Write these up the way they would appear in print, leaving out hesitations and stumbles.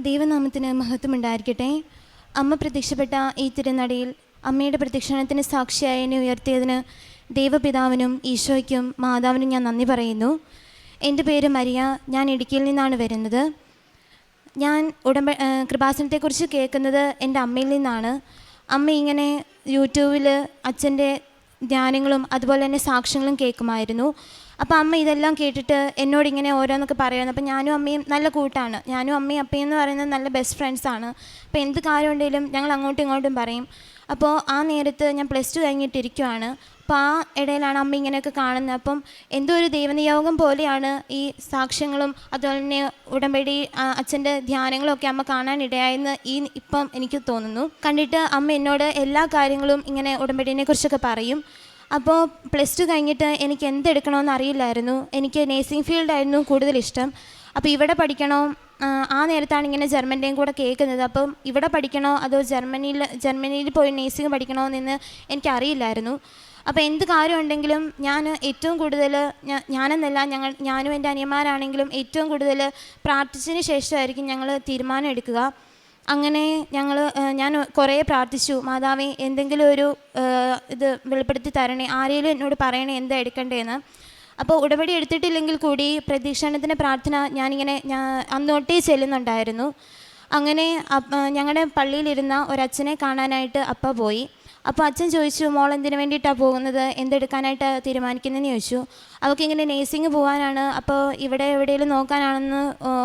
ദൈവനാമത്തിന് മഹത്വമുണ്ടായിരിക്കട്ടെ. അമ്മ പ്രത്യക്ഷപ്പെട്ട ഈ തിരുനടയിൽ അമ്മയുടെ പ്രത്യക്ഷണത്തിന് സാക്ഷിയായി എന്നെ ഉയർത്തിയതിന് ദൈവപിതാവിനും ഈശോയ്ക്കും മാതാവിനും ഞാൻ നന്ദി പറയുന്നു. എൻ്റെ പേര് മരിയ. ഞാൻ ഇടുക്കിയിൽ നിന്നാണ് വരുന്നത്. ഞാൻ കൃപാസനത്തെക്കുറിച്ച് കേൾക്കുന്നത് എൻ്റെ അമ്മയിൽ നിന്നാണ്. അമ്മ ഇങ്ങനെ യൂട്യൂബിൽ അച്ഛൻ്റെ ധ്യാനങ്ങളും അതുപോലെ തന്നെ സാക്ഷ്യങ്ങളും കേൾക്കുമായിരുന്നു. അപ്പോൾ അമ്മ ഇതെല്ലാം കേട്ടിട്ട് എന്നോടിങ്ങനെ ഓരോന്നൊക്കെ പറയുന്നു. അപ്പോൾ ഞാനും അമ്മയും നല്ല കൂട്ടാണ്. ഞാനും അമ്മയും അപ്പയും എന്ന് പറയുന്നത് നല്ല ബെസ്റ്റ് ഫ്രണ്ട്സാണ്. അപ്പോൾ എന്ത് കാര്യം ഉണ്ടെങ്കിലും ഞങ്ങൾ അങ്ങോട്ടും ഇങ്ങോട്ടും പറയും. അപ്പോൾ ആ നേരത്ത് ഞാൻ +2 കഴിഞ്ഞിട്ടിരിക്കുവാണ്. അപ്പോൾ ആ ഇടയിലാണ് അമ്മ ഇങ്ങനെയൊക്കെ കാണുന്നത്. അപ്പം എന്തോ ഒരു ദൈവനിയോഗം പോലെയാണ് ഈ സാക്ഷ്യങ്ങളും അതുപോലെ തന്നെ ഉടമ്പടി അച്ഛൻ്റെ ധ്യാനങ്ങളും ഒക്കെ അമ്മ കാണാനിടയായെന്ന് ഇപ്പം എനിക്ക് തോന്നുന്നു. കണ്ടിട്ട് അമ്മ എന്നോട് എല്ലാ കാര്യങ്ങളും ഇങ്ങനെ ഉടമ്പടിനെ കുറിച്ചൊക്കെ പറയും. അപ്പോൾ +2 കഴിഞ്ഞിട്ട് എനിക്ക് എന്തെടുക്കണമെന്ന് അറിയില്ലായിരുന്നു. എനിക്ക് നേഴ്സിംഗ് ഫീൽഡായിരുന്നു കൂടുതലിഷ്ടം. അപ്പോൾ ഇവിടെ പഠിക്കണോ, ആ നേരത്താണ് ഇങ്ങനെ ജർമ്മൻ്റെയും കൂടെ കേൾക്കുന്നത്. അപ്പം ഇവിടെ പഠിക്കണോ അതോ ജർമ്മനിയിൽ പോയി നേഴ്സിംഗ് പഠിക്കണോ എന്ന് എനിക്കറിയില്ലായിരുന്നു. അപ്പോൾ എന്ത് കാര്യമുണ്ടെങ്കിലും ഞാൻ ഏറ്റവും കൂടുതൽ ഞാനെന്നല്ല ഞാനും എൻ്റെ അനിയന്മാരാണെങ്കിലും ഏറ്റവും കൂടുതൽ പ്രാർത്ഥിച്ചതിന് ശേഷമായിരിക്കും ഞങ്ങൾ തീരുമാനം എടുക്കുക. അങ്ങനെ ഞാൻ കുറേ പ്രാർത്ഥിച്ചു, മാതാവേ എന്തെങ്കിലും ഒരു ഇത് വെളിപ്പെടുത്തി തരണേ, ആരെങ്കിലും എന്നോട് പറയണേ എന്താ എടുക്കേണ്ടതെന്ന്. അപ്പോൾ ഉടമ്പടി എടുത്തിട്ടില്ലെങ്കിൽ കൂടി പ്രദക്ഷിണത്തിൻ്റെ പ്രാർത്ഥന ഞാനിങ്ങനെ അന്നോട്ടേ ചെല്ലുന്നുണ്ടായിരുന്നു. അങ്ങനെ ഞങ്ങളുടെ പള്ളിയിലിരുന്ന ഒരച്ഛനെ കാണാനായിട്ട് അപ്പ പോയി. അപ്പോൾ അച്ഛൻ ചോദിച്ചു, മോൾ എന്തിനു വേണ്ടിയിട്ടാണ് പോകുന്നത്, എന്തെടുക്കാനായിട്ട് തീരുമാനിക്കുന്നതെന്ന് ചോദിച്ചു. അവൾക്കിങ്ങനെ നേഴ്സിംഗ് പോകാനാണ്, അപ്പോൾ ഇവിടെ എവിടെയെങ്കിലും നോക്കാനാണെന്ന്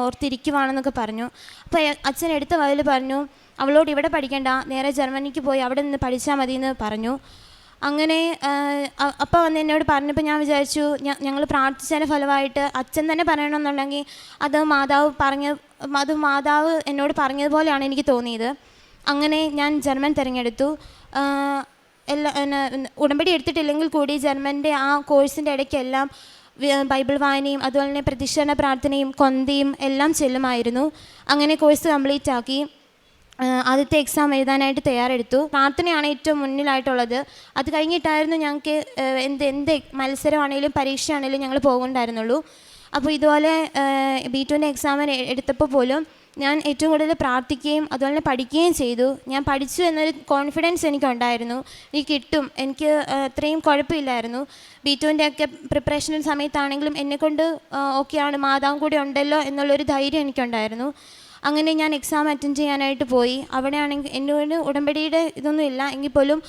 ഓർത്തിരിക്കുവാണെന്നൊക്കെ പറഞ്ഞു. അപ്പോൾ അച്ഛൻ എടുത്ത വയൽ പറഞ്ഞു, അവളോട് ഇവിടെ പഠിക്കേണ്ട, നേരെ ജർമ്മനിക്ക് പോയി അവിടെ നിന്ന് പഠിച്ചാൽ മതി എന്ന് പറഞ്ഞു. അങ്ങനെ അപ്പോൾ വന്ന് എന്നോട് പറഞ്ഞപ്പോൾ ഞാൻ വിചാരിച്ചു, ഞങ്ങൾ പ്രാർത്ഥിച്ചതിൻ്റെ ഫലമായിട്ട് അച്ഛൻ തന്നെ പറയണമെന്നുണ്ടെങ്കിൽ അത് മാതാവ് എന്നോട് പറഞ്ഞതുപോലെയാണ് എനിക്ക് തോന്നിയത്. അങ്ങനെ ഞാൻ ജർമ്മൻ തിരഞ്ഞെടുത്തു. ഉടമ്പടി എടുത്തിട്ടില്ലെങ്കിൽ കൂടി ജർമ്മൻ്റെ ആ കോഴ്സിൻ്റെ ഇടയ്ക്കെല്ലാം ബൈബിൾ വായനയും അതുപോലെ തന്നെ പ്രദക്ഷിണ പ്രാർത്ഥനയും കൊന്തയും എല്ലാം ചെല്ലുമായിരുന്നു. അങ്ങനെ കോഴ്സ് കംപ്ലീറ്റ് ആക്കി. ആദ്യത്തെ എക്സാം എഴുതാനായിട്ട് തയ്യാറെടുത്തു. പ്രാർത്ഥനയാണ് ഏറ്റവും മുന്നിലായിട്ടുള്ളത്. അത് കഴിഞ്ഞിട്ടായിരുന്നു ഞങ്ങൾക്ക് എന്ത് മത്സരമാണെങ്കിലും പരീക്ഷയാണെങ്കിലും ഞങ്ങൾ പോകണ്ടായിരുന്നുള്ളൂ. അപ്പോൾ ഇതുപോലെ B2ൻ്റെ എക്സാമിന് എടുത്തപ്പോൾ പോലും ഞാൻ ഏറ്റവും കൂടുതൽ പ്രാർത്ഥിക്കുകയും അതുപോലെ തന്നെ പഠിക്കുകയും ചെയ്തു. ഞാൻ പഠിച്ചു എന്നൊരു കോൺഫിഡൻസ് എനിക്കുണ്ടായിരുന്നു. എനിക്ക് കിട്ടും, എനിക്ക് അത്രയും കുഴപ്പമില്ലായിരുന്നു. B2ൻ്റെ ഒക്കെ പ്രിപ്പറേഷൻ സമയത്താണെങ്കിലും എന്നെക്കൊണ്ട് ഓക്കെയാണ്, മാതാവും കൂടി ഉണ്ടല്ലോ എന്നുള്ളൊരു ധൈര്യം എനിക്കുണ്ടായിരുന്നു. അങ്ങനെ ഞാൻ എക്സാം അറ്റൻഡ് ചെയ്യാനായിട്ട് പോയി. അവിടെയാണെങ്കിൽ എന്നോട് ഉടമ്പടിയുടെ ഇതൊന്നും ഇല്ല എങ്കിൽ പോലും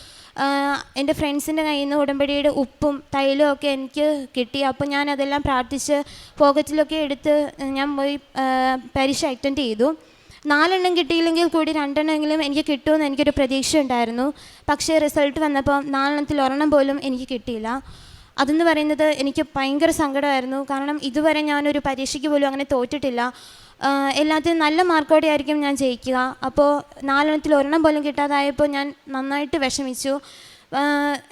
എൻ്റെ ഫ്രണ്ട്സിൻ്റെ കയ്യിൽ നിന്ന് ഉടമ്പടിയുടെ ഉപ്പും തൈലവും ഒക്കെ എനിക്ക് കിട്ടി. അപ്പോൾ ഞാൻ അതെല്ലാം പ്രാർത്ഥിച്ച് പോക്കറ്റിലൊക്കെ എടുത്ത് ഞാൻ പോയി പരീക്ഷ അറ്റൻഡ് ചെയ്തു. 4 എണ്ണം കിട്ടിയില്ലെങ്കിൽ കൂടി 2 എണ്ണമെങ്കിലും എനിക്ക് കിട്ടുമെന്ന് എനിക്കൊരു പ്രതീക്ഷ ഉണ്ടായിരുന്നു. പക്ഷേ റിസൾട്ട് വന്നപ്പോൾ 4 എണ്ണത്തിൽ 1 എണ്ണം പോലും എനിക്ക് കിട്ടിയില്ല. അതെന്ന് പറയുന്നത് എനിക്ക് ഭയങ്കര സങ്കടമായിരുന്നു. കാരണം ഇതുവരെ ഞാനൊരു പരീക്ഷയ്ക്ക് പോലും അങ്ങനെ തോറ്റിട്ടില്ല. എല്ലാത്തിനും നല്ല മാർക്കോടെ ആയിരിക്കും ഞാൻ ജയിക്കുക. അപ്പോൾ 4 എണ്ണത്തിൽ 1 എണ്ണം പോലും കിട്ടാതായപ്പോൾ ഞാൻ നന്നായിട്ട് വിഷമിച്ചു.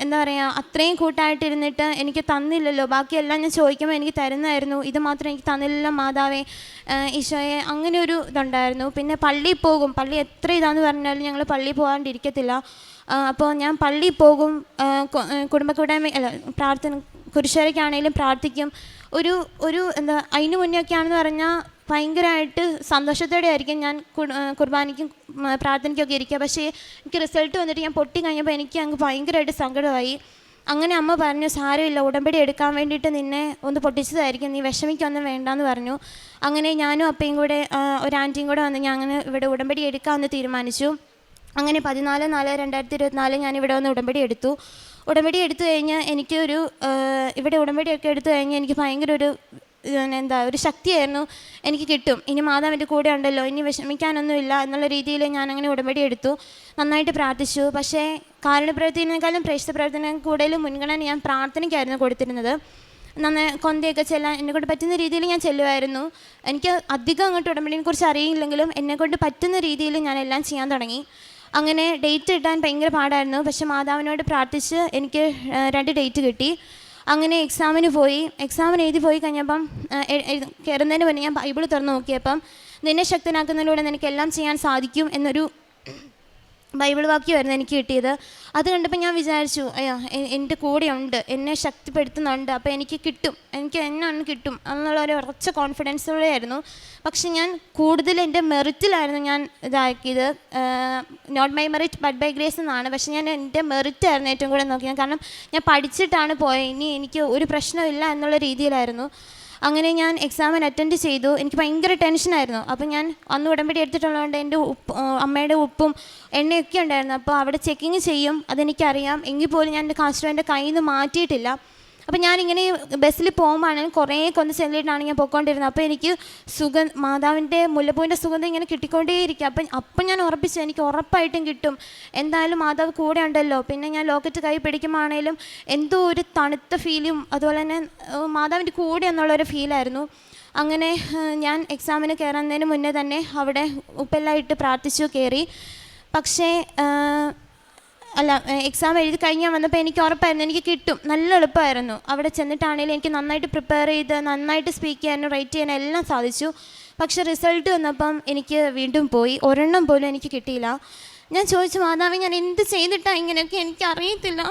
എന്താ പറയുക, അത്രയും കൂട്ടായിട്ടിരുന്നിട്ട് എനിക്ക് തന്നില്ലല്ലോ, ബാക്കിയെല്ലാം ഞാൻ ചോദിക്കുമ്പോൾ എനിക്ക് തരുന്നതായിരുന്നു, ഇത് മാത്രം എനിക്ക് തന്നില്ലല്ലോ മാതാവേ, ഈശോയെ, അങ്ങനെ ഒരു ഇതുണ്ടായിരുന്നു. പിന്നെ പള്ളിയിൽ പോകും, പള്ളി എത്ര ഇതാന്ന് പറഞ്ഞാലും ഞങ്ങൾ പള്ളിയിൽ പോകാണ്ടിരിക്കത്തില്ല. അപ്പോൾ ഞാൻ പള്ളിയിൽ പോകും, കുടുംബക്കൂടായ്മ പ്രാർത്ഥന കുരിശുവരയ്ക്കാണെങ്കിലും പ്രാർത്ഥിക്കും. ഒരു എന്താ അതിന് മുന്നേയൊക്കെയാണെന്ന് പറഞ്ഞാൽ ഭയങ്കരമായിട്ട് സന്തോഷത്തോടെ ആയിരിക്കും ഞാൻ കുർബാനയ്ക്കും പ്രാർത്ഥനയ്ക്കൊക്കെ ഇരിക്കുക. പക്ഷേ എനിക്ക് റിസൾട്ട് വന്നിട്ട് ഞാൻ പൊട്ടി കഴിഞ്ഞപ്പോൾ എനിക്ക് അങ്ങ് ഭയങ്കരമായിട്ട് സങ്കടമായി. അങ്ങനെ അമ്മ പറഞ്ഞു, സാരമില്ല, ഉടമ്പടി എടുക്കാൻ വേണ്ടിയിട്ട് നിന്നെ ഒന്ന് പൊട്ടിച്ചതായിരിക്കും, നീ വിഷമിക്കൊന്നും വേണ്ടാന്ന് പറഞ്ഞു. അങ്ങനെ ഞാനും അപ്പയും കൂടെ ഒരു ആൻറ്റിയും കൂടെ വന്ന് ഞാൻ അങ്ങനെ ഇവിടെ ഉടമ്പടി എടുക്കാമെന്ന് തീരുമാനിച്ചു. അങ്ങനെ 14/4/2024 ഞാനിവിടെ വന്ന് ഉടമ്പടി എടുത്തു. ഉടമ്പടി എടുത്തു കഴിഞ്ഞ് എനിക്കൊരു ഇവിടെ ഉടമ്പടിയൊക്കെ എടുത്തു കഴിഞ്ഞ് എനിക്ക് ഭയങ്കര ഒരു ശക്തിയായിരുന്നു. എനിക്ക് കിട്ടും, ഇനി മാതാവിൻ്റെ കൂടെ ഉണ്ടല്ലോ, ഇനി വിഷമിക്കാനൊന്നുമില്ല എന്നുള്ള രീതിയിൽ ഞാനങ്ങനെ ഉടമ്പടി എടുത്തു. നന്നായിട്ട് പ്രാർത്ഥിച്ചു. പക്ഷേ കാരുണ്യപ്രവർത്തനേക്കാളും പ്രേക്ഷിത പ്രവർത്തനം കൂടുതലും മുൻഗണന ഞാൻ പ്രാർത്ഥനയ്ക്കായിരുന്നു കൊടുത്തിരുന്നത്. നന്നായി കൊന്തയൊക്കെ ചെല്ലാൻ എന്നെക്കൊണ്ട് പറ്റുന്ന രീതിയിൽ ഞാൻ ചെല്ലുമായിരുന്നു. എനിക്ക് അധികം അങ്ങോട്ട് ഉടമ്പടിയെക്കുറിച്ച് അറിയില്ലെങ്കിലും എന്നെക്കൊണ്ട് പറ്റുന്ന രീതിയിൽ ഞാൻ എല്ലാം ചെയ്യാൻ തുടങ്ങി. അങ്ങനെ ഡേറ്റ് കിട്ടാൻ ഭയങ്കര പാടായിരുന്നു. പക്ഷെ മാതാവിനോട് പ്രാർത്ഥിച്ച് എനിക്ക് 2 ഡേറ്റ് കിട്ടി. അങ്ങനെ എക്സാമിന് എഴുതി പോയി കഴിഞ്ഞപ്പം കയറുന്നതിന് മുന്നേ ഞാൻ ബൈബിൾ തുറന്ന് നോക്കിയപ്പം നിന്നെ ശക്തനാക്കുന്നതിലൂടെ നിനക്കെല്ലാം ചെയ്യാൻ സാധിക്കും എന്നൊരു ബൈബിൾ വാക്യമായിരുന്നു എനിക്ക് കിട്ടിയത്. അത് കണ്ടപ്പോൾ ഞാൻ വിചാരിച്ചു, അയ്യോ എൻ്റെ കൂടെയുണ്ട്, എന്നെ ശക്തിപ്പെടുത്തുന്നുണ്ട്, അപ്പോൾ എനിക്ക് കിട്ടും, എനിക്ക് എന്നാണ് കിട്ടും എന്നുള്ളൊരു ഉറച്ച കോൺഫിഡൻസോടെ ആയിരുന്നു. പക്ഷെ ഞാൻ കൂടുതൽ എൻ്റെ മെറിറ്റിലായിരുന്നു ഞാൻ ഇതാക്കിയത്. Not my merit but by grace എന്നാണ്. പക്ഷെ ഞാൻ എൻ്റെ മെറിറ്റായിരുന്നു ഏറ്റവും കൂടുതൽ നോക്കിയത്. കാരണം ഞാൻ പഠിച്ചിട്ടാണ് പോയത്, ഇനി എനിക്ക് ഒരു പ്രശ്നമില്ല എന്നുള്ള രീതിയിലായിരുന്നു. അങ്ങനെ ഞാൻ എക്സാമിന് അറ്റൻഡ് ചെയ്തു. എനിക്ക് ഭയങ്കര ടെൻഷനായിരുന്നു. അപ്പോൾ ഞാൻ അന്ന് ഉടമ്പടി എടുത്തിട്ടുള്ളതുകൊണ്ട് എൻ്റെ അമ്മയുടെ ഉപ്പും എണ്ണയൊക്കെ ഉണ്ടായിരുന്നു. അപ്പോൾ അവിടെ ചെക്കിങ് ചെയ്യും, അതെനിക്കറിയാം. എങ്കിൽ പോലും ഞാൻ എൻ്റെ കാശ് എൻ്റെ കയ്യിൽ നിന്ന് മാറ്റിയിട്ടില്ല. അപ്പോൾ ഞാനിങ്ങനെ ബസ്സിൽ പോകുമ്പോഴാണ് കുറേ കൊന്ന് ചെല്ലിയിട്ടാണ് ഞാൻ പോയിക്കൊണ്ടിരുന്നത്. അപ്പോൾ എനിക്ക് മാതാവിൻ്റെ മുല്ലപ്പൂവിൻ്റെ സുഗന്ധം ഇങ്ങനെ കിട്ടിക്കൊണ്ടേയിരിക്കും. അപ്പം ഞാൻ ഉറപ്പിച്ചു, എനിക്ക് ഉറപ്പായിട്ടും കിട്ടും, എന്തായാലും മാതാവ് കൂടെ ഉണ്ടല്ലോ. പിന്നെ ഞാൻ ലോക്കറ്റ് കൈ പിടിക്കുമ്പോഴാണേലും എന്തോ ഒരു തണുത്ത ഫീലും അതുപോലെ തന്നെ മാതാവിൻ്റെ കൂടെ എന്നുള്ളൊരു ഫീലായിരുന്നു. അങ്ങനെ ഞാൻ എക്സാമിന് കയറുന്നതിന് മുന്നേ തന്നെ അവിടെ ഉപ്പെല്ലാം ഇട്ട് പ്രാർത്ഥിച്ചു കയറി. പക്ഷേ എക്സാം എഴുതി കഴിഞ്ഞാൽ വന്നപ്പോൾ എനിക്ക് ഉറപ്പായിരുന്നു എനിക്ക് കിട്ടും, നല്ല എളുപ്പമായിരുന്നു. അവിടെ ചെന്നിട്ടാണെങ്കിലും എനിക്ക് നന്നായിട്ട് പ്രിപ്പയർ ചെയ്ത് നന്നായിട്ട് സ്പീക്ക് ചെയ്യാനും റൈറ്റ് ചെയ്യാനും എല്ലാം സാധിച്ചു. പക്ഷെ റിസൾട്ട് വന്നപ്പം എനിക്ക് വീണ്ടും പോയി, ഒരെണ്ണം പോലും എനിക്ക് കിട്ടിയില്ല. ഞാൻ ചോദിച്ചു, മാതാവേ ഞാൻ എന്ത് ചെയ്തിട്ടാണ് ഇങ്ങനെയൊക്കെ, എനിക്കറിയത്തില്ല,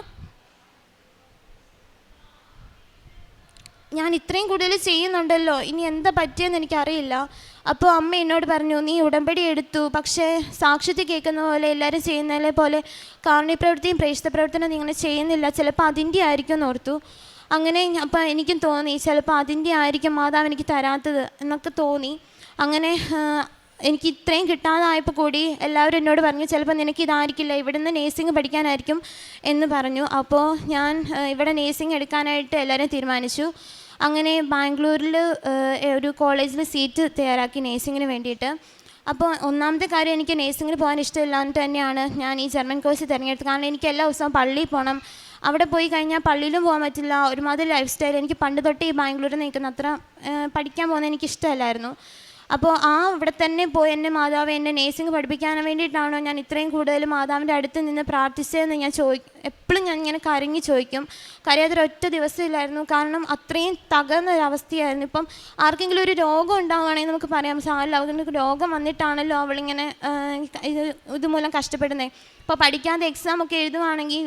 ഞാൻ ഇത്രയും കൂടുതൽ ചെയ്യുന്നുണ്ടല്ലോ, ഇനി എന്താ പറ്റിയെന്ന് എനിക്കറിയില്ല. അപ്പോൾ അമ്മ എന്നോട് പറഞ്ഞു, നീ ഉടമ്പടി എടുത്തു, പക്ഷേ സാക്ഷ്യത്തിൽ കേൾക്കുന്ന പോലെ എല്ലാവരും ചെയ്യുന്നതിനെ പോലെ കാരുണ്യപ്രവൃത്തിയും പ്രേക്ഷിത പ്രവർത്തനം നീ ഇങ്ങനെ ചെയ്യുന്നില്ല, ചിലപ്പോൾ അതിൻ്റെ ആയിരിക്കും എന്നോർത്തു. അങ്ങനെ അപ്പോൾ എനിക്കും തോന്നി ചിലപ്പോൾ അതിൻ്റെ ആയിരിക്കും മാതാവ് എനിക്ക് തരാത്തത് എന്നൊക്കെ തോന്നി. അങ്ങനെ എനിക്ക് ഇത്രയും കിട്ടാതായപ്പോൾ കൂടി എല്ലാവരും എന്നോട് പറഞ്ഞു, ചിലപ്പോൾ നിനക്ക് ഇതായിരിക്കില്ല, ഇവിടെ നിന്ന് നേഴ്സിംഗ് പഠിക്കാനായിരിക്കും എന്ന് പറഞ്ഞു. അപ്പോൾ ഞാൻ ഇവിടെ നേഴ്സിംഗ് എടുക്കാനായിട്ട് എല്ലാവരും തീരുമാനിച്ചു. അങ്ങനെ ബാംഗ്ലൂരിൽ ഒരു കോളേജിൽ സീറ്റ് തയ്യാറാക്കി നേഴ്സിങ്ങിന് വേണ്ടിയിട്ട്. അപ്പോൾ ഒന്നാമത്തെ കാര്യം, എനിക്ക് നേഴ്സിങ്ങിന് പോകാൻ ഇഷ്ടമില്ലാന്നിട്ട് തന്നെയാണ് ഞാൻ ഈ ജർമ്മൻ കോഴ്സ് തിരഞ്ഞെടുത്തത്. കാരണം എനിക്ക് എല്ലാ ദിവസവും പള്ളിയിൽ പോകണം, അവിടെ പോയി കഴിഞ്ഞാൽ പള്ളിയിലും പോകാൻ പറ്റില്ല, ഒരുമാതിരി ലൈഫ് സ്റ്റൈൽ. എനിക്ക് പണ്ട് തൊട്ട് ഈ ബാംഗ്ലൂരിൽ നിൽക്കുന്ന അത്ര പഠിക്കാൻ പോകുന്നത് എനിക്ക് ഇഷ്ടമല്ലായിരുന്നു. അപ്പോൾ ഇവിടെ തന്നെ പോയി എൻ്റെ മാതാവ് എന്നെ നേഴ്സിംഗ് പഠിപ്പിക്കാൻ വേണ്ടിയിട്ടാണോ ഞാൻ ഇത്രയും കൂടുതൽ മാതാവിൻ്റെ അടുത്ത് നിന്ന് പ്രാർത്ഥിച്ചതെന്ന് ഞാൻ എപ്പോഴും ഞാൻ ഇങ്ങനെ കരങ്ങി ചോദിക്കും. കരയാതൊരൊറ്റ ദിവസമില്ലായിരുന്നു, കാരണം അത്രയും തകർന്നൊരവസ്ഥയായിരുന്നു. ഇപ്പം ആർക്കെങ്കിലും ഒരു രോഗം ഉണ്ടാവുകയാണെങ്കിൽ നമുക്ക് പറയാം, സാരമില്ല, അവർക്ക് രോഗം വന്നിട്ടാണല്ലോ അവളിങ്ങനെ ഇതുമൂലം കഷ്ടപ്പെടുന്നത്. ഇപ്പോൾ പഠിക്കാതെ എക്സാം ഒക്കെ എഴുതുവാണെങ്കിൽ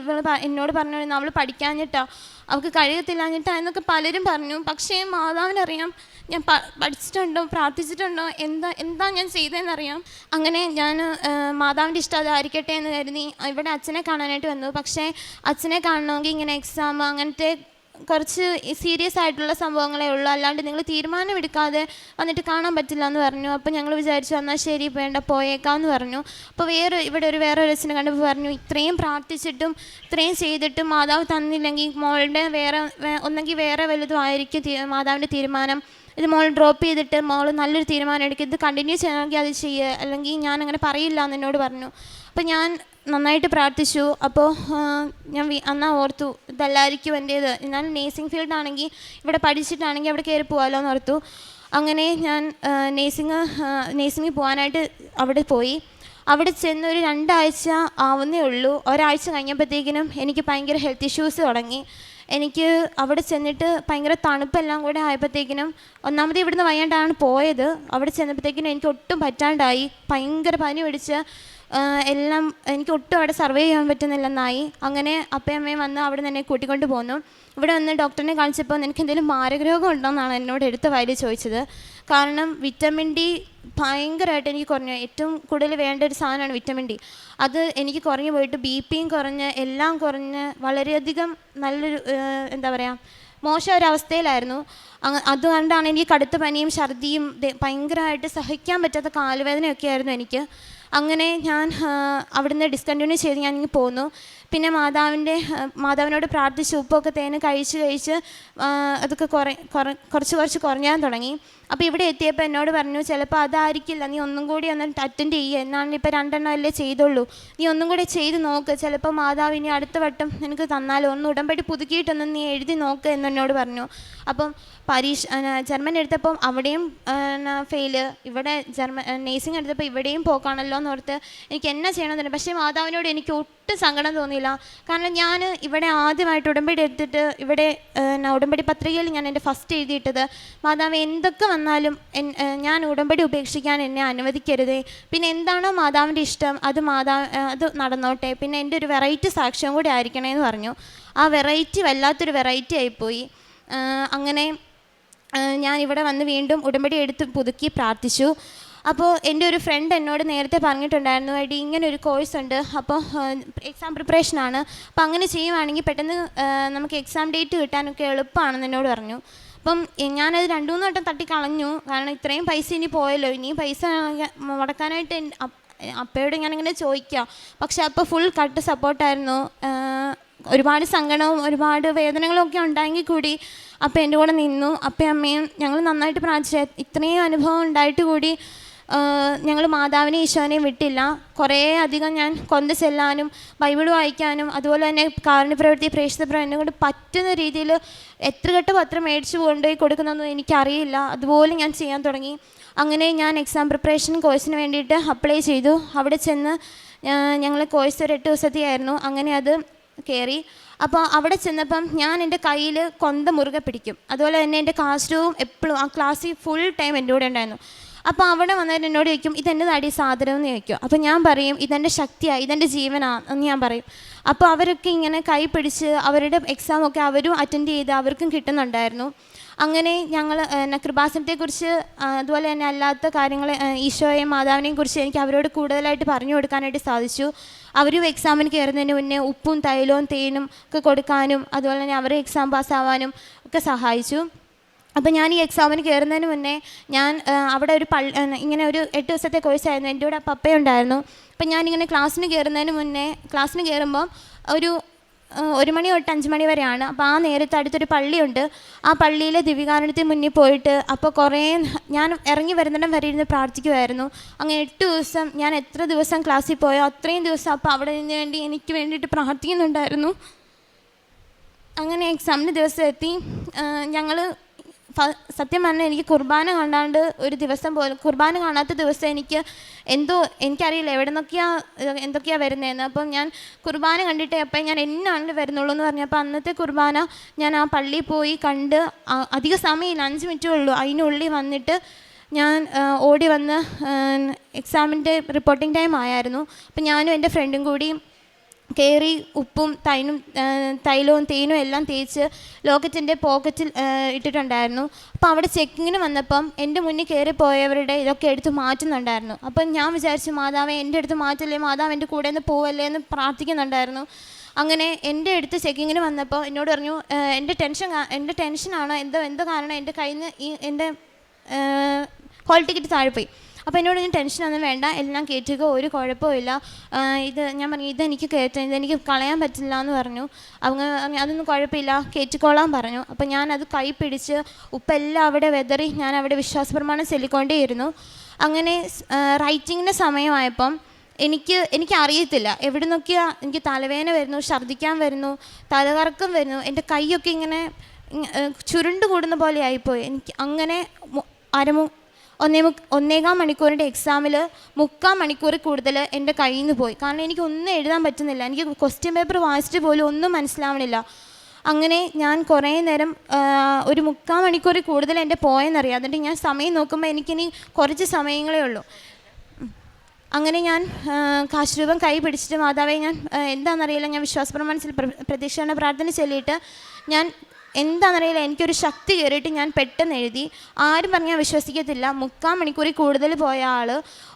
എന്നോട് പറഞ്ഞു അവൾ പഠിക്കാഞ്ഞിട്ടാ, അവൾക്ക് കഴിയത്തില്ലാഞ്ഞിട്ടാ എന്നൊക്കെ പലരും പറഞ്ഞു. പക്ഷേ മാതാവിനറിയാം ഞാൻ പഠിച്ചിട്ടുണ്ടോ പ്രാർത്ഥിച്ചിട്ടുണ്ടോ എന്താ ഞാൻ ചെയ്തതെന്നറിയാം. അങ്ങനെ ഞാൻ മാതാവിൻ്റെ ഇഷ്ടം അതായിരിക്കട്ടെ എന്ന് കരുതി ഇവിടെ അച്ഛനെ കാണാനായിട്ട് വന്നു. പക്ഷേ അച്ഛനെ കാണണമെങ്കിൽ ഇങ്ങനെ എക്സാം അങ്ങനത്തെ കുറച്ച് സീരിയസ് ആയിട്ടുള്ള സംഭവങ്ങളേ ഉള്ളൂ, അല്ലാണ്ട് നിങ്ങൾ തീരുമാനം എടുക്കാതെ വന്നിട്ട് കാണാൻ പറ്റില്ല എന്ന് പറഞ്ഞു. അപ്പോൾ ഞങ്ങൾ വിചാരിച്ചു എന്നാൽ ശരി വേണ്ട പോയേക്കാമെന്ന് പറഞ്ഞു. അപ്പോൾ ഇവിടെ വേറെ ഒരു അച്ഛനെ കണ്ടപ്പോൾ പറഞ്ഞു, ഇത്രയും പ്രാർത്ഥിച്ചിട്ടും ഇത്രയും ചെയ്തിട്ടും മാതാവ് തന്നില്ലെങ്കിൽ മോളുടെ ഒന്നെങ്കിൽ വേറെ വലുതും ആയിരിക്കും മാതാവിൻ്റെ തീരുമാനം, ഇത് മോൾ ഡ്രോപ്പ് ചെയ്തിട്ട് മോൾ നല്ലൊരു തീരുമാനം എടുക്കുക, ഇത് കണ്ടിന്യൂ ചെയ്യണമെങ്കിൽ അത് ചെയ്യുക, അല്ലെങ്കിൽ ഞാൻ അങ്ങനെ പറയില്ല എന്ന് എന്നോട് പറഞ്ഞു. അപ്പോൾ ഞാൻ നന്നായിട്ട് പ്രാർത്ഥിച്ചു. അപ്പോൾ ഞാൻ അന്നാ ഓർത്തു ഇതല്ലായിരിക്കും എൻ്റേത്, ഞാൻ നേഴ്സിംഗ് ഫീൽഡാണെങ്കിൽ ഇവിടെ പഠിച്ചിട്ടാണെങ്കിൽ അവിടെ കയറി പോകാമല്ലോ എന്ന് ഓർത്തു. അങ്ങനെ ഞാൻ നേഴ്സിംഗ് പോകാനായിട്ട് അവിടെ പോയി. അവിടെ ചെന്ന് ഒരു 2 ആഴ്ച ആവുന്നേ ഉള്ളൂ. ഒരാഴ്ച കഴിഞ്ഞപ്പോഴത്തേക്കിനും എനിക്ക് ഭയങ്കര ഹെൽത്ത് ഇഷ്യൂസ് തുടങ്ങി. എനിക്ക് അവിടെ ചെന്നിട്ട് ഭയങ്കര തണുപ്പെല്ലാം കൂടെ ആയപ്പോഴത്തേക്കിനും, ഒന്നാമത് ഇവിടുന്ന് വയ്യാണ്ടാണ് പോയത്, അവിടെ ചെന്നപ്പോഴത്തേക്കിനും എനിക്ക് ഒട്ടും പറ്റാണ്ടായി, ഭയങ്കര പനി പിടിച്ച് എല്ലാം എനിക്ക് ഒട്ടും അവിടെ സർവൈവ് ചെയ്യാൻ പറ്റുന്നില്ലെന്നായി. അങ്ങനെ അപ്പയും അമ്മയും വന്ന് അവിടെ നിന്ന് എന്നെ കൂട്ടിക്കൊണ്ട് പോന്നു. ഇവിടെ വന്ന് ഡോക്ടറിനെ കാണിച്ചപ്പോൾ നിനക്ക് എന്തെങ്കിലും മാരകരോഗം ഉണ്ടോയെന്നാണ് എന്നോട് എടുത്ത വായിൽ ചോദിച്ചത്. കാരണം വിറ്റമിൻ ഡി ഭയങ്കരമായിട്ട് എനിക്ക് കുറഞ്ഞു. ഏറ്റവും കൂടുതൽ വേണ്ട ഒരു സാധനമാണ് വിറ്റമിൻ ഡി. അത് എനിക്ക് കുറഞ്ഞു പോയിട്ട് ബി.പിയും കുറഞ്ഞ് എല്ലാം കുറഞ്ഞ് വളരെയധികം നല്ലൊരു എന്താ പറയുക മോശം ഒരവസ്ഥയിലായിരുന്നു. അതുകൊണ്ടാണ് എനിക്ക് കടുത്ത പനിയും ഛർദിയും ഭയങ്കരമായിട്ട് സഹിക്കാൻ പറ്റാത്ത കാലുവേദനയൊക്കെ ആയിരുന്നു എനിക്ക്. അങ്ങനെ ഞാൻ അവിടുന്ന് ഡിസ്കണ്ടിന്യൂ ചെയ്ത് ഞാൻ ഇങ്ങനെ പോന്നു. പിന്നെ മാതാവിനോട് പ്രാർത്ഥിച്ച് ഉപ്പൊക്കെ കഴിച്ച് അതൊക്കെ കുറച്ച് കുറഞ്ഞാൻ തുടങ്ങി. അപ്പോൾ ഇവിടെ എത്തിയപ്പോൾ എന്നോട് പറഞ്ഞു, ചിലപ്പോൾ അതായിരിക്കില്ല, നീ ഒന്നും കൂടി ഒന്ന് അറ്റൻഡ് ചെയ്യുക, എന്നാണ് ഇപ്പോൾ 2 എണ്ണം അല്ലേ ചെയ്തുള്ളൂ, നീ ഒന്നും കൂടി ചെയ്ത് നോക്ക്, ചിലപ്പോൾ മാതാവ് ഇനി അടുത്ത വട്ടം നിനക്ക് തന്നാലോ, ഒന്ന് ഉടമ്പടി പുതുക്കിയിട്ടൊന്ന് നീ എഴുതി നോക്ക് എന്നോട് പറഞ്ഞു. അപ്പം ജർമ്മൻ എടുത്തപ്പം അവിടെയും ഫെയില്, ഇവിടെ നേഴ്സിംഗ് എടുത്തപ്പോൾ ഇവിടെയും പോക്കാണല്ലോ എന്നോർത്ത് എനിക്ക് എന്നാ ചെയ്യണമെന്നുണ്ട്. പക്ഷേ മാതാവിനോട് എനിക്ക് ഒട്ടും സങ്കടം തോന്നിയില്ല. കാരണം ഞാൻ ഇവിടെ ആദ്യമായിട്ട് ഉടമ്പടി എടുത്തിട്ട് ഇവിടെ ഉടമ്പടി പത്രികയിൽ ഞാൻ എൻ്റെ ഫസ്റ്റ് എഴുതിയിട്ടത്, മാതാവ് എന്തൊക്കെ വന്നാലും ഞാൻ ഉടമ്പടി ഉപേക്ഷിക്കാൻ എന്നെ അനുവദിക്കരുതേ, പിന്നെ എന്താണോ മാതാവിൻ്റെ ഇഷ്ടം അത് അത് നടന്നോട്ടെ, പിന്നെ എൻ്റെ ഒരു വെറൈറ്റി സാക്ഷ്യം കൂടി ആയിരിക്കണേന്ന് പറഞ്ഞു. ആ വെറൈറ്റി വല്ലാത്തൊരു വെറൈറ്റി ആയിപ്പോയി. അങ്ങനെ ഞാൻ ഇവിടെ വന്ന് വീണ്ടും ഉടമ്പടി എടുത്ത് പുതുക്കി പ്രാർത്ഥിച്ചു. അപ്പോൾ എൻ്റെ ഒരു ഫ്രണ്ട് എന്നോട് നേരത്തെ പറഞ്ഞിട്ടുണ്ടായിരുന്നു, എടി ഇങ്ങനെ ഒരു കോഴ്സ് ഉണ്ട്, അപ്പോൾ എക്സാം പ്രിപ്പറേഷനാണ്, അപ്പോൾ അങ്ങനെ ചെയ്യുവാണെങ്കിൽ പെട്ടെന്ന് നമുക്ക് എക്സാം ഡേറ്റ് കിട്ടാനൊക്കെ എളുപ്പമാണെന്ന് എന്നോട് പറഞ്ഞു. അപ്പം ഞാനത് 2-3 വട്ടം തട്ടിക്കളഞ്ഞു. കാരണം ഇത്രയും പൈസ ഇനി പോയല്ലോ, ഇനിയും പൈസ മുടക്കാനായിട്ട് അപ്പയോട് ഞാനിങ്ങനെ ചോദിക്കാം. പക്ഷെ അപ്പോൾ ഫുൾ കട്ട് സപ്പോർട്ടായിരുന്നു. ഒരുപാട് സങ്കടവും ഒരുപാട് വേദനകളും ഒക്കെ ഉണ്ടായെങ്കിൽ കൂടി അപ്പം എൻ്റെ കൂടെ നിന്നു. അപ്പയും അമ്മയും ഞങ്ങൾ നന്നായിട്ട് പ്രാർത്ഥിച്ചു. ഇത്രയും അനുഭവം ഉണ്ടായിട്ട് കൂടി ഞങ്ങൾ മാതാവിനെയും ഈശോനെയും വിട്ടില്ല. കുറേ അധികം ഞാൻ കൊന്ത ചെല്ലാനും ബൈബിൾ വായിക്കാനും അതുപോലെ തന്നെ കാരുണ്യപ്രവൃത്തി പ്രേക്ഷിത പ്രവൃത്തി കൊണ്ട് പറ്റുന്ന രീതിയിൽ എത്ര ഘട്ടം പത്രം മേടിച്ച് കൊണ്ടുപോയി കൊടുക്കുന്നതൊന്നും എനിക്കറിയില്ല. അതുപോലെ ഞാൻ ചെയ്യാൻ തുടങ്ങി. അങ്ങനെ ഞാൻ എക്സാം പ്രിപ്പറേഷൻ കോഴ്സിന് വേണ്ടിയിട്ട് അപ്ലൈ ചെയ്തു. അവിടെ ചെന്ന് ഞങ്ങൾ കോഴ്സ് ഒരു 8 ദിവസത്തെയായിരുന്നു. അങ്ങനെ അത് കയറി. അപ്പോൾ അവിടെ ചെന്നപ്പം ഞാൻ എൻ്റെ കയ്യിൽ കൊന്ത മുറുകെ പിടിക്കും. അതുപോലെ തന്നെ എൻ്റെ ക്ലാസ് എപ്പോഴും ആ ക്ലാസ്സിൽ ഫുൾ ടൈം എൻ്റെ കൂടെ ഉണ്ടായിരുന്നു. അപ്പോൾ അവിടെ വന്നിട്ട് എന്നോട് ചോദിക്കും, ഇതെൻ്റെ നടി സാധനം എന്ന് ചോദിക്കും. അപ്പോൾ ഞാൻ പറയും, ഇതെൻ്റെ ശക്തിയാണ്, ഇതെൻ്റെ ജീവനാണ് എന്ന് ഞാൻ പറയും. അപ്പോൾ അവരൊക്കെ ഇങ്ങനെ കൈ പിടിച്ച് അവരുടെ എക്സാമൊക്കെ അവരും അറ്റൻഡ് ചെയ്ത് അവർക്കും കിട്ടുന്നുണ്ടായിരുന്നു. അങ്ങനെ ഞങ്ങൾ കൃപാസനത്തെക്കുറിച്ച് അതുപോലെ തന്നെ അല്ലാത്ത കാര്യങ്ങൾ ഈശോയെയും മാതാവിനെയും കുറിച്ച് എനിക്ക് അവരോട് കൂടുതലായിട്ട് പറഞ്ഞു കൊടുക്കാനായിട്ട് സാധിച്ചു. അവരും എക്സാമിന് കയറുന്നതിന് മുന്നേ ഉപ്പും തൈലവും തേനും ഒക്കെ കൊടുക്കാനും അതുപോലെ തന്നെ അവർ എക്സാം പാസ്സാവാനും ഒക്കെ സഹായിച്ചു. അപ്പോൾ ഞാൻ ഈ എക്സാമിന് കയറുന്നതിന് മുന്നേ ഞാൻ അവിടെ ഒരു ഇങ്ങനെ ഒരു 8 ദിവസത്തെ കോഴ്സായിരുന്നു. എൻ്റെ കൂടെ പപ്പയുണ്ടായിരുന്നു. അപ്പം ഞാനിങ്ങനെ ക്ലാസ്സിന് കയറുന്നതിന് മുന്നേ ക്ലാസ്സിന് കയറുമ്പം ഒരു 1 മണി തൊട്ട് 5 മണി വരെയാണ്. അപ്പോൾ ആ നേരത്ത് അടുത്തൊരു പള്ളിയുണ്ട്. ആ പള്ളിയിലെ ദിവ്യകാരുണ്യത്തിന് മുന്നിൽ പോയിട്ട് അപ്പോൾ കുറേ ഞാൻ ഇറങ്ങി വരുന്നിടം വരെ ഇരുന്ന് പ്രാർത്ഥിക്കുമായിരുന്നു. അങ്ങനെ 8 ദിവസം ഞാൻ എത്ര ദിവസം ക്ലാസ്സിൽ പോയോ അത്രയും ദിവസം അപ്പോൾ അവിടെ നിന്ന് വേണ്ടി എനിക്ക് വേണ്ടിയിട്ട് പ്രാർത്ഥിക്കുന്നുണ്ടായിരുന്നു. അങ്ങനെ എക്സാമിൻ്റെ ദിവസം എത്തി. ഞങ്ങൾ സത്യം പറഞ്ഞാൽ എനിക്ക് കുർബാന കാണാണ്ട് ഒരു ദിവസം പോലും, കുർബാന കാണാത്ത ദിവസം എനിക്കറിയില്ല എന്തൊക്കെയാണ് വരുന്നതെന്ന്. അപ്പം ഞാൻ കുർബാന കണ്ടിട്ടേ അപ്പം ഞാൻ എന്നാണ് വരുന്നുള്ളൂ എന്ന് പറഞ്ഞപ്പോൾ അന്നത്തെ കുർബാന ഞാൻ ആ പള്ളിയിൽ പോയി കണ്ട് അധിക സമയമില്ല, 5 മിനിറ്റേ ഉള്ളൂ. അതിനുള്ളിൽ വന്നിട്ട് ഞാൻ ഓടി വന്ന് എക്സാമിൻ്റെ റിപ്പോർട്ടിംഗ് ടൈം ആയിരുന്നു. അപ്പം ഞാനും എൻ്റെ ഫ്രണ്ടും കൂടി കയറി ഉപ്പും തൈലവും തേനും എല്ലാം തേച്ച് ലോക്കറ്റിൻ്റെ പോക്കറ്റിൽ ഇട്ടിട്ടുണ്ടായിരുന്നു. അപ്പോൾ അവിടെ ചെക്കിങ്ങിന് വന്നപ്പം എൻ്റെ മുന്നിൽ കയറിപ്പോയവരുടെ ഇതൊക്കെ എടുത്ത് മാറ്റുന്നുണ്ടായിരുന്നു. അപ്പം ഞാൻ വിചാരിച്ചു, മാതാവേ എൻ്റെ അടുത്ത് മാറ്റല്ലേ, മാതാവ് എൻ്റെ കൂടെ നിന്ന് പോവല്ലേ എന്ന് പ്രാർത്ഥിക്കുന്നുണ്ടായിരുന്നു. അങ്ങനെ എൻ്റെ അടുത്ത് ചെക്കിങ്ങിന് വന്നപ്പോൾ എന്നോട് പറഞ്ഞു, എൻ്റെ ടെൻഷനാണ്, എന്തോ കാരണം എൻ്റെ കയ്യിൽ നിന്ന് എൻ്റെ ഹോൾ ടിക്കറ്റ് താഴെ പോയി. അപ്പോൾ എന്നോട് ഞാൻ ടെൻഷനൊന്നും വേണ്ട, എല്ലാം കയറ്റുക, ഒരു കുഴപ്പമില്ല, ഞാൻ പറഞ്ഞു ഇതെനിക്ക് കയറ്റാം, ഇതെനിക്ക് കളയാൻ പറ്റില്ല എന്ന് പറഞ്ഞു. അതൊന്നും കുഴപ്പമില്ല, കയറ്റിക്കോളാൻ പറഞ്ഞു. അപ്പോൾ ഞാനത് കൈ പിടിച്ച് ഉപ്പെല്ലാം അവിടെ വെതറി ഞാൻ അവിടെ വിശ്വാസപ്രമാണം ചൊല്ലിക്കൊണ്ടേയിരുന്നു. അങ്ങനെ റൈറ്റിങ്ങിൻ്റെ സമയമായപ്പം എനിക്ക് അറിയത്തില്ല എവിടെ നിന്നൊക്കെയാണ് എനിക്ക് തലവേദന വരുന്നു, ഛർദ്ദിക്കാൻ വരുന്നു, തലകറക്കം വരുന്നു, എൻ്റെ കൈയൊക്കെ ഇങ്ങനെ ചുരുണ്ട് കൂടുന്ന പോലെ ആയിപ്പോയി. എനിക്ക് അങ്ങനെ 1.25 മണിക്കൂറിൻ്റെ എക്സാമിൽ 3/4 മണിക്കൂർ കൂടുതൽ എൻ്റെ കയ്യിൽ നിന്ന് പോയി. കാരണം എനിക്കൊന്നും എഴുതാൻ പറ്റുന്നില്ല, എനിക്ക് ക്വസ്റ്റ്യൻ പേപ്പർ വായിച്ചിട്ട് പോലും ഒന്നും മനസ്സിലാവണില്ല. അങ്ങനെ ഞാൻ കുറേ നേരം ഒരു 3/4 മണിക്കൂർ കൂടുതൽ എൻ്റെ പോയെന്നറിയാം. എന്നിട്ട് ഞാൻ സമയം നോക്കുമ്പോൾ എനിക്കിനി കുറച്ച് സമയങ്ങളേ ഉള്ളൂ. അങ്ങനെ ഞാൻ കാശുരൂപം കൈ പിടിച്ചിട്ട്, മാതാവേ ഞാൻ എന്താണെന്നറിയില്ല, ഞാൻ വിശ്വാസപ്രമാണത്തിൽ പ്രദക്ഷിണ പ്രാർത്ഥന ചൊല്ലിയിട്ട് ഞാൻ എന്താണെന്നറിയില്ല എനിക്കൊരു ശക്തി കയറിയിട്ട് ഞാൻ പെട്ടെന്ന് എഴുതി. ആരും പറഞ്ഞാൽ വിശ്വസിക്കത്തില്ല, 3/4 മണിക്കൂറിൽ കൂടുതൽ പോയ ആൾ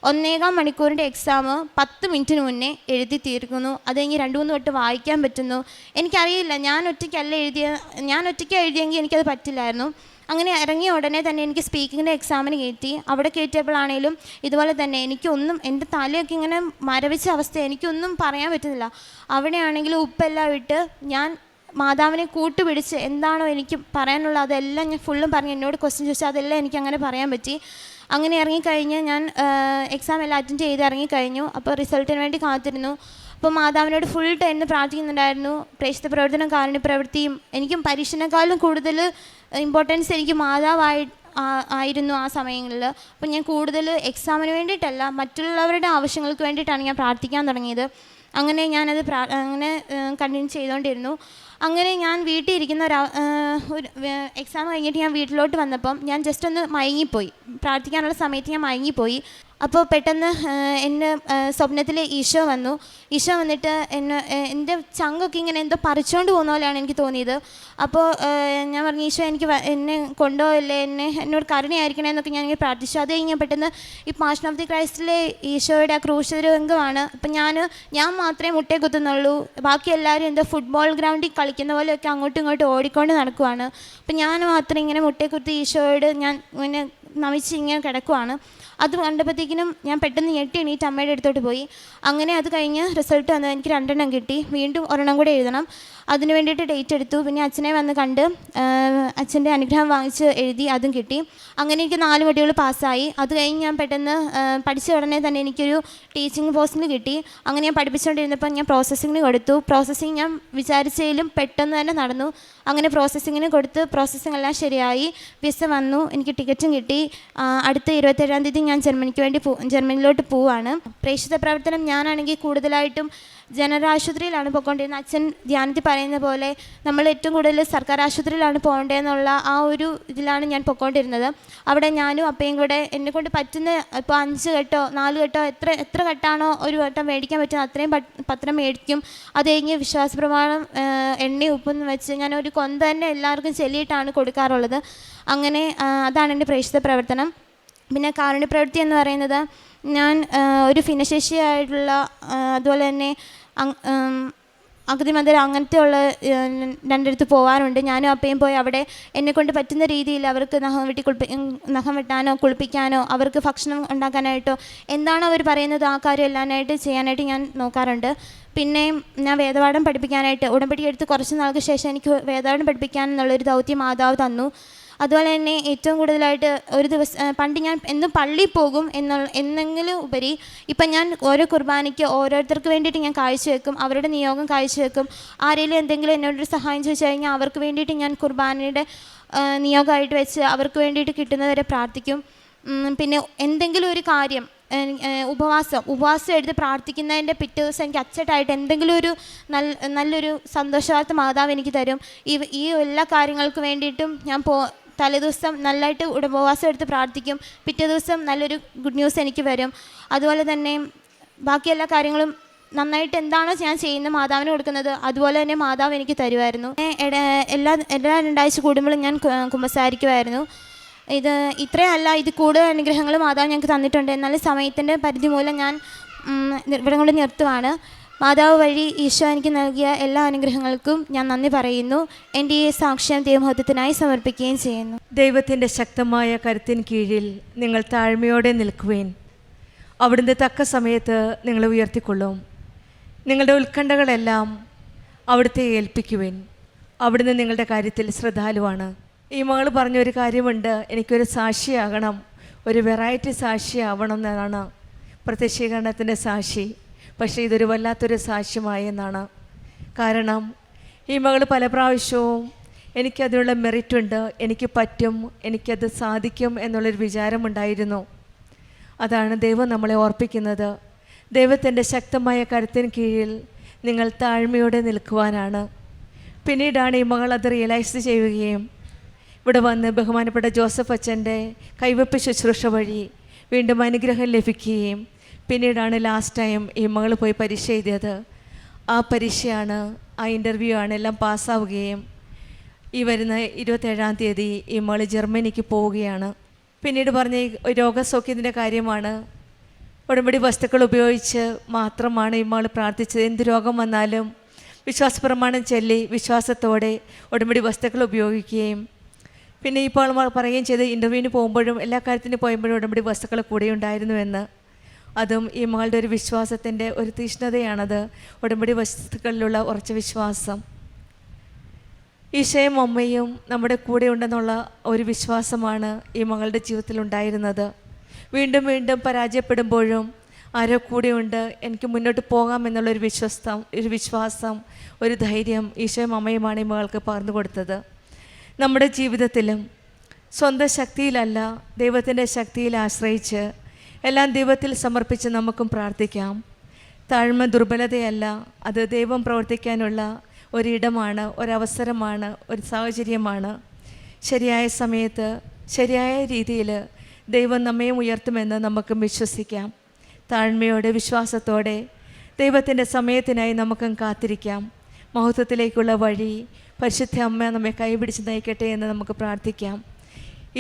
1.25 മണിക്കൂറിൻ്റെ എക്സാം 10 മിനിറ്റിന് മുന്നേ എഴുതി തീർക്കുന്നു. അത് കഴിഞ്ഞ് 2-3 വട്ടം വായിക്കാൻ പറ്റുന്നു. എനിക്കറിയില്ല, ഞാൻ ഒറ്റയ്ക്ക് എഴുതിയെങ്കിൽ എനിക്കത് പറ്റില്ലായിരുന്നു. അങ്ങനെ ഇറങ്ങിയ ഉടനെ തന്നെ എനിക്ക് സ്പീക്കിങ്ങിൻ്റെ എക്സാമിന് കയറ്റി. അവിടെ കയറ്റിയപ്പോഴാണേലും ഇതുപോലെ തന്നെ എനിക്കൊന്നും, എൻ്റെ തലയൊക്കെ ഇങ്ങനെ മരവിച്ച അവസ്ഥ, എനിക്കൊന്നും പറയാൻ പറ്റുന്നില്ല. അവിടെയാണെങ്കിലും ഉപ്പെല്ലാം ഇട്ട് ഞാൻ മാതാവിനെ കൂട്ടുപിടിച്ച് എന്താണോ എനിക്ക് പറയാനുള്ളത് അതെല്ലാം ഞാൻ ഫുള്ളും പറഞ്ഞ്, എന്നോട് ക്വസ്റ്റ്യൻ ചോദിച്ചാൽ അതെല്ലാം എനിക്ക് അങ്ങനെ പറയാൻ പറ്റി. അങ്ങനെ ഇറങ്ങിക്കഴിഞ്ഞ് ഞാൻ എക്സാം എല്ലാം അറ്റൻഡ് ചെയ്ത് ഇറങ്ങിക്കഴിഞ്ഞു. അപ്പോൾ റിസൾട്ടിന് വേണ്ടി കാത്തിരുന്നു. അപ്പോൾ മാതാവിനോട് ഫുൾ ടൈം പ്രാർത്ഥിക്കുന്നുണ്ടായിരുന്നു. പ്രേക്ഷിത പ്രവർത്തനം, കാരുണ്യപ്രവൃത്തിയും. എനിക്കും പരീക്ഷണേക്കാളും കൂടുതൽ ഇമ്പോർട്ടൻസ് എനിക്ക് ആയിരുന്നു ആ സമയങ്ങളിൽ. അപ്പോൾ ഞാൻ കൂടുതൽ എക്സാമിന് വേണ്ടിയിട്ടല്ല, മറ്റുള്ളവരുടെ ആവശ്യങ്ങൾക്ക് വേണ്ടിയിട്ടാണ് ഞാൻ പ്രാർത്ഥിക്കാൻ തുടങ്ങിയത്. അങ്ങനെ ഞാനത് അങ്ങനെ കണ്ടിന്യൂ ചെയ്തുകൊണ്ടിരുന്നു. അങ്ങനെ ഞാൻ വീട്ടിൽ ഇരിക്കുന്ന ഒരു എക്സാം കഴിഞ്ഞിട്ട് ഞാൻ വീട്ടിലോട്ട് വന്നപ്പം ഞാൻ ജസ്റ്റ് ഒന്ന് മയങ്ങിപ്പോയി. പ്രാർത്ഥിക്കാനുള്ള സമയത്ത് ഞാൻ മയങ്ങിപ്പോയി. അപ്പോൾ പെട്ടെന്ന് എന്നെ സ്വപ്നത്തിൽ ഈശോ വന്നു. ഈശോ വന്നിട്ട് എൻ്റെ ചങ്കൊക്കെ ഇങ്ങനെ എന്തോ പറിച്ചുകൊണ്ട് പോകുന്ന പോലെയാണ് എനിക്ക് തോന്നിയത്. അപ്പോൾ ഞാൻ പറഞ്ഞു, ഈശോ എനിക്ക് എന്നെ കൊണ്ടുപോകല്ലേ, എന്നോട് കരുണയായിരിക്കണേ എന്നൊക്കെ ഞാനിങ്ങനെ പ്രാർത്ഥിച്ചു. അത് കഴിഞ്ഞാൽ പെട്ടെന്ന് ഈ പാഷൻ ഓഫ് ദി ക്രൈസ്റ്റിലെ ഈശോയുടെ ആ ക്രൂശിത രംഗമാണ്. അപ്പം ഞാൻ മാത്രമേ മുട്ടയെ കുത്തുന്നുള്ളൂ. ബാക്കി എല്ലാവരും എന്തോ ഫുട്ബോൾ ഗ്രൗണ്ടിൽ കളിക്കുന്ന പോലെയൊക്കെ അങ്ങോട്ടും ഇങ്ങോട്ടും ഓടിക്കൊണ്ട് നടക്കുവാണ്. അപ്പം ഞാൻ മാത്രം ഇങ്ങനെ മുട്ടയെ കുത്തി ഈശോയോട് ഞാൻ ഇങ്ങനെ നമിച്ച് ഇങ്ങനെ കിടക്കുവാണ്. അത് കണ്ടപ്പോഴത്തേക്കിനും ഞാൻ പെട്ടെന്ന് ഞെട്ടി എണീറ്റ് അമ്മയുടെ അടുത്തോട്ട് പോയി. അങ്ങനെ അത് കഴിഞ്ഞ് റിസൾട്ട് വന്നത് എനിക്ക് 2 എണ്ണം കിട്ടി. വീണ്ടും ഒരെണ്ണം കൂടെ എഴുതണം. അതിന് വേണ്ടിയിട്ട് ഡേറ്റ് എടുത്തു. പിന്നെ അച്ഛനെ വന്ന് കണ്ട് അച്ഛൻ്റെ അനുഗ്രഹം വാങ്ങിച്ച് എഴുതി, അതും കിട്ടി. അങ്ങനെ എനിക്ക് 4 മൊഡ്യൂൾ പാസ്സായി. അത് കഴിഞ്ഞ് ഞാൻ പെട്ടെന്ന് പഠിച്ച ഉടനെ തന്നെ എനിക്കൊരു ടീച്ചിങ് പോസ്റ്റിൽ കിട്ടി. അങ്ങനെ ഞാൻ പഠിപ്പിച്ചുകൊണ്ടിരുന്നപ്പോൾ ഞാൻ പ്രോസസ്സിങ്ങിന് കൊടുത്തു. പ്രോസസ്സിങ് ഞാൻ വിചാരിച്ചതിലും പെട്ടെന്ന് തന്നെ നടന്നു. അങ്ങനെ പ്രോസസ്സിങ്ങിന് കൊടുത്ത് പ്രോസസ്സിങ് എല്ലാം ശരിയായി. വിസ വന്നു, എനിക്ക് ടിക്കറ്റും കിട്ടി. അടുത്ത 27-ാം തീയതി ഞാൻ ജർമ്മനിയിലോട്ട് പോവുകയാണ്. പ്രേക്ഷിത പ്രവർത്തനം ഞാനാണെങ്കിൽ കൂടുതലായിട്ടും ജനറൽ ആശുപത്രിയിലാണ് പോയിക്കൊണ്ടിരുന്നത്. അച്ഛൻ ധ്യാനത്തിൽ പറയുന്ന പോലെ നമ്മൾ ഏറ്റവും കൂടുതൽ സർക്കാർ ആശുപത്രിയിലാണ് പോകേണ്ടതെന്നുള്ള ആ ഒരു ഇതിലാണ് ഞാൻ പോയിക്കൊണ്ടിരുന്നത്. അവിടെ ഞാനും അപ്പയും കൂടെ എന്നെക്കൊണ്ട് പറ്റുന്ന ഇപ്പോൾ 5 കെട്ടോ 4 കെട്ടോ എത്ര കെട്ടാണോ ഒരു വട്ടം മേടിക്കാൻ പറ്റുന്നത് അത്രയും പത്രം മേടിക്കും. അത് കഴിഞ്ഞ് വിശ്വാസപ്രമാണം എണ്ണയും ഉപ്പൊന്നും വെച്ച് ഞാൻ ഒരു കൊന്ത തന്നെ എല്ലാവർക്കും ചൊല്ലിയിട്ടാണ് കൊടുക്കാറുള്ളത്. അങ്ങനെ അതാണ് എൻ്റെ പ്രേക്ഷിത പ്രവർത്തനം. പിന്നെ കാരുണ്യപ്രവൃത്തി എന്ന് പറയുന്നത് ഞാൻ ഒരു ഭിന്നശേഷിയായിട്ടുള്ള അതുപോലെ തന്നെ അഗതിമന്ദിരം അങ്ങനത്തെ ഉള്ള 2 പോകാറുണ്ട്. ഞാനും അപ്പയും പോയി അവിടെ എന്നെക്കൊണ്ട് പറ്റുന്ന രീതിയിൽ അവർക്ക് നഖം വെട്ടാനോ കുളിപ്പിക്കാനോ അവർക്ക് ഭക്ഷണം ഉണ്ടാക്കാനായിട്ടോ എന്താണോ അവർ പറയുന്നത് ആ കാര്യം എല്ലാനായിട്ട് ചെയ്യാനായിട്ട് ഞാൻ നോക്കാറുണ്ട്. പിന്നെ ഞാൻ വേദപാഠം പഠിപ്പിക്കാനായിട്ട് ഉടമ്പടി എടുത്ത് കുറച്ച് നാൾക്ക് ശേഷം എനിക്ക് വേദപാഠം പഠിപ്പിക്കാനെന്നുള്ളൊരു ദൗത്യം മാതാവ് തന്നു. അതുപോലെ തന്നെ ഏറ്റവും കൂടുതലായിട്ട് ഒരു ദിവസം പണ്ട് ഞാൻ എന്നും പള്ളിയിൽ പോകും എന്നെങ്കിലും ഉപരി ഇപ്പം ഞാൻ ഓരോ കുർബാനയ്ക്ക് ഓരോരുത്തർക്ക് വേണ്ടിയിട്ട് ഞാൻ കാഴ്ചവെക്കും, അവരുടെ നിയോഗം കാഴ്ചവെക്കും. ആരെങ്കിലും എന്തെങ്കിലും എന്നോടൊരു സഹായം ചോദിച്ചു കഴിഞ്ഞാൽ അവർക്ക് വേണ്ടിയിട്ട് ഞാൻ കുർബാനയുടെ നിയോഗമായിട്ട് വെച്ച് അവർക്ക് വേണ്ടിയിട്ട് കിട്ടുന്നവരെ പ്രാർത്ഥിക്കും. പിന്നെ എന്തെങ്കിലും ഒരു കാര്യം ഉപവാസം എടുത്ത് പ്രാർത്ഥിക്കുന്നതിൻ്റെ പിറ്റേ ദിവസം എനിക്ക് അച്ചട്ടായിട്ട് എന്തെങ്കിലും ഒരു നല്ലൊരു സന്തോഷവാർത്ത മാതാവ് എനിക്ക് തരും. ഈ എല്ലാ കാര്യങ്ങൾക്ക് വേണ്ടിയിട്ടും ഞാൻ തലേദിവസം നല്ലതായിട്ട് ഉപവാസം എടുത്ത് പ്രാർത്ഥിക്കും. പിറ്റേ ദിവസം നല്ലൊരു ഗുഡ് ന്യൂസ് എനിക്ക് വരും. അതുപോലെ തന്നെ ബാക്കി എല്ലാ കാര്യങ്ങളും നന്നായിട്ട് എന്താണോ ഞാൻ ചെയ്യുന്നത് മാതാവിന് കൊടുക്കുന്നത് അതുപോലെ തന്നെ മാതാവ് എനിക്ക് തരുമായിരുന്നു. എല്ലാ 2 ആഴ്ച കൂടുമ്പോഴും ഞാൻ കുമ്പസാരിക്കുമായിരുന്നു. ഇത്രയല്ല, ഇത് കൂടുതൽ അനുഗ്രഹങ്ങൾ മാതാവ് ഞങ്ങൾക്ക് തന്നിട്ടുണ്ട്. എന്നാലും സമയത്തിൻ്റെ പരിധി മൂലം ഞാൻ ഇവിടെ കൊണ്ട് നിർത്തുവാണ്. മാതാവ് വഴി ഈശോ എനിക്ക് നൽകിയ എല്ലാ അനുഗ്രഹങ്ങൾക്കും ഞാൻ നന്ദി പറയുന്നു. എൻ്റെ ഈ സാക്ഷ്യം ദൈവമഹത്വത്തിനായി സമർപ്പിക്കുകയും ചെയ്യുന്നു. ദൈവത്തിൻ്റെ ശക്തമായ കരുത്തിന് കീഴിൽ നിങ്ങൾ താഴ്മയോടെ നിൽക്കുവേൻ. അവിടുന്ന് തക്ക സമയത്ത് നിങ്ങളെ ഉയർത്തിക്കൊള്ളും. നിങ്ങളുടെ ഉത്കണ്ഠകളെല്ലാം അവിടുത്തെ ഏൽപ്പിക്കുവേൻ. അവിടുന്ന് നിങ്ങളുടെ കാര്യത്തിൽ ശ്രദ്ധാലുവാണ്. ഈ മകൾ പറഞ്ഞൊരു കാര്യമുണ്ട്, എനിക്കൊരു സാക്ഷിയാകണം, ഒരു വെറൈറ്റി സാക്ഷിയാവണം എന്നാണ്. പ്രത്യക്ഷീകരണത്തിൻ്റെ സാക്ഷി. പക്ഷേ ഇതൊരു വല്ലാത്തൊരു സാക്ഷ്യമായെന്നാണ്. കാരണം ഈ മകൾ പല പ്രാവശ്യവും എനിക്കതിനുള്ള മെറിറ്റുണ്ട്, എനിക്ക് പറ്റും, എനിക്കത് സാധിക്കും എന്നുള്ളൊരു വിചാരമുണ്ടായിരുന്നു. അതാണ് ദൈവം നമ്മളെ ഓർപ്പിക്കുന്നത്. ദൈവത്തിൻ്റെ ശക്തമായ കരുത്തിന് കീഴിൽ നിങ്ങൾ താഴ്മയോടെ നിൽക്കുവാനാണ്. പിന്നീടാണ് ഈ മകൾ അത് റിയലൈസ് ചെയ്യുകയും ഇവിടെ വന്ന് ബഹുമാനപ്പെട്ട ജോസഫ് അച്ഛൻ്റെ കൈവെപ്പ് ശുശ്രൂഷ വഴി വീണ്ടും അനുഗ്രഹം ലഭിക്കുകയും പിന്നീടാണ് ലാസ്റ്റ് ടൈം ഈ മകൾ പോയി പരീക്ഷ എഴുതിയത്. ആ പരീക്ഷയാണ്, ആ ഇൻ്റർവ്യൂ ആണ്, എല്ലാം പാസ്സാവുകയും ഈ വരുന്ന 27-ാം തീയതി ഈ മകൾ ജർമ്മനിക്ക് പോവുകയാണ്. പിന്നീട് പറഞ്ഞ ഈ രോഗസൗഖ്യത്തിൻ്റെ കാര്യമാണ്. ഉടമ്പടി വസ്തുക്കൾ ഉപയോഗിച്ച് മാത്രമാണ് ഈ മകൾ പ്രാർത്ഥിച്ചത്. എന്ത് രോഗം വന്നാലും വിശ്വാസപ്രമാണം ചൊല്ലി വിശ്വാസത്തോടെ ഉടമ്പടി വസ്തുക്കൾ ഉപയോഗിക്കുകയും പിന്നെ ഇപ്പോൾ പറയുകയും ചെയ്ത് ഇൻ്റർവ്യൂവിന് പോകുമ്പോഴും എല്ലാ കാര്യത്തിനും പോകുമ്പോഴും ഉടമ്പടി വസ്തുക്കൾ കൂടെ ഉണ്ടായിരുന്നുവെന്ന്. അതും ഈ മകളുടെ ഒരു വിശ്വാസത്തിൻ്റെ ഒരു തീഷ്ണതയാണത്, ഉടമ്പടി വസ്തുക്കളിലുള്ള ഉറച്ച വിശ്വാസം. ഈശോയും അമ്മയും നമ്മുടെ കൂടെ ഉണ്ടെന്നുള്ള ഒരു വിശ്വാസമാണ് ഈ മകളുടെ ജീവിതത്തിൽ ഉണ്ടായിരുന്നത്. വീണ്ടും വീണ്ടും പരാജയപ്പെടുമ്പോഴും ആരോ കൂടെയുണ്ട്, എനിക്ക് മുന്നോട്ട് പോകാമെന്നുള്ളൊരു വിശ്വാസം, ഒരു ധൈര്യം ഈശോയും അമ്മയുമാണ് ഈ മകൾക്ക് പകർന്നു കൊടുത്തത്. നമ്മുടെ ജീവിതത്തിലും സ്വന്തം ശക്തിയിലല്ല, ദൈവത്തിൻ്റെ ശക്തിയിൽ ആശ്രയിച്ച് എല്ലാം ദൈവത്തിൽ സമർപ്പിച്ച് നമുക്കും പ്രാർത്ഥിക്കാം. താഴ്മ ദുർബലതയല്ല, അത് ദൈവം പ്രവർത്തിക്കാനുള്ള ഒരിടമാണ്, ഒരവസരമാണ്, ഒരു സാഹചര്യമാണ്. ശരിയായ സമയത്ത് ശരിയായ രീതിയിൽ ദൈവം നമ്മയും ഉയർത്തുമെന്ന് നമുക്ക് വിശ്വസിക്കാം. താഴ്മയോടെ വിശ്വാസത്തോടെ ദൈവത്തിൻ്റെ സമയത്തിനായി നമുക്കും കാത്തിരിക്കാം. മഹത്വത്തിലേക്കുള്ള വഴി പരിശുദ്ധ അമ്മ നമ്മെ കൈപിടിച്ച് നയിക്കട്ടെ എന്ന് നമുക്ക് പ്രാർത്ഥിക്കാം.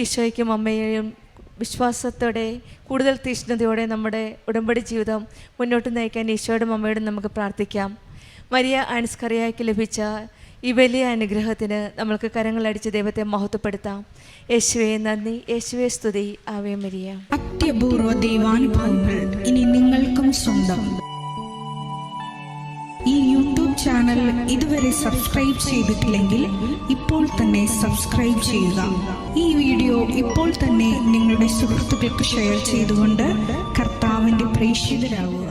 ഈശോയ്ക്കും അമ്മയെയും വിശ്വാസത്തോടെ കൂടുതൽ തീക്ഷ്ണതയോടെ നമ്മുടെ ഉടമ്പടി ജീവിതം മുന്നോട്ട് നയിക്കാൻ ഈശോയോടും അമ്മയോടും നമുക്ക് പ്രാർത്ഥിക്കാം. മരിയ ആൻസ്കറിയായ്ക്ക് ലഭിച്ച ഈ വലിയ അനുഗ്രഹത്തിന് നമ്മൾക്ക് കരങ്ങളടിച്ച് ദൈവത്തെ മഹത്വപ്പെടുത്താം. യേശുവേ നന്ദി, യേശുവേ സ്തുതി, ആവേ മരിയ. അത്യപൂർവ ദൈവാനുഭവങ്ങൾ ഇനി നിങ്ങൾക്കും സ്വന്തം. ഈ യൂട്യൂബ് ചാനൽ ഇതുവരെ സബ്സ്ക്രൈബ് ചെയ്തിട്ടില്ലെങ്കിൽ ഇപ്പോൾ തന്നെ സബ്സ്ക്രൈബ് ചെയ്യുക. ഈ വീഡിയോ ഇപ്പോൾ തന്നെ നിങ്ങളുടെ സുഹൃത്തുക്കൾക്ക് ഷെയർ ചെയ്തുകൊണ്ട് കർത്താവിൻ്റെ പ്രേക്ഷിതരാകുക.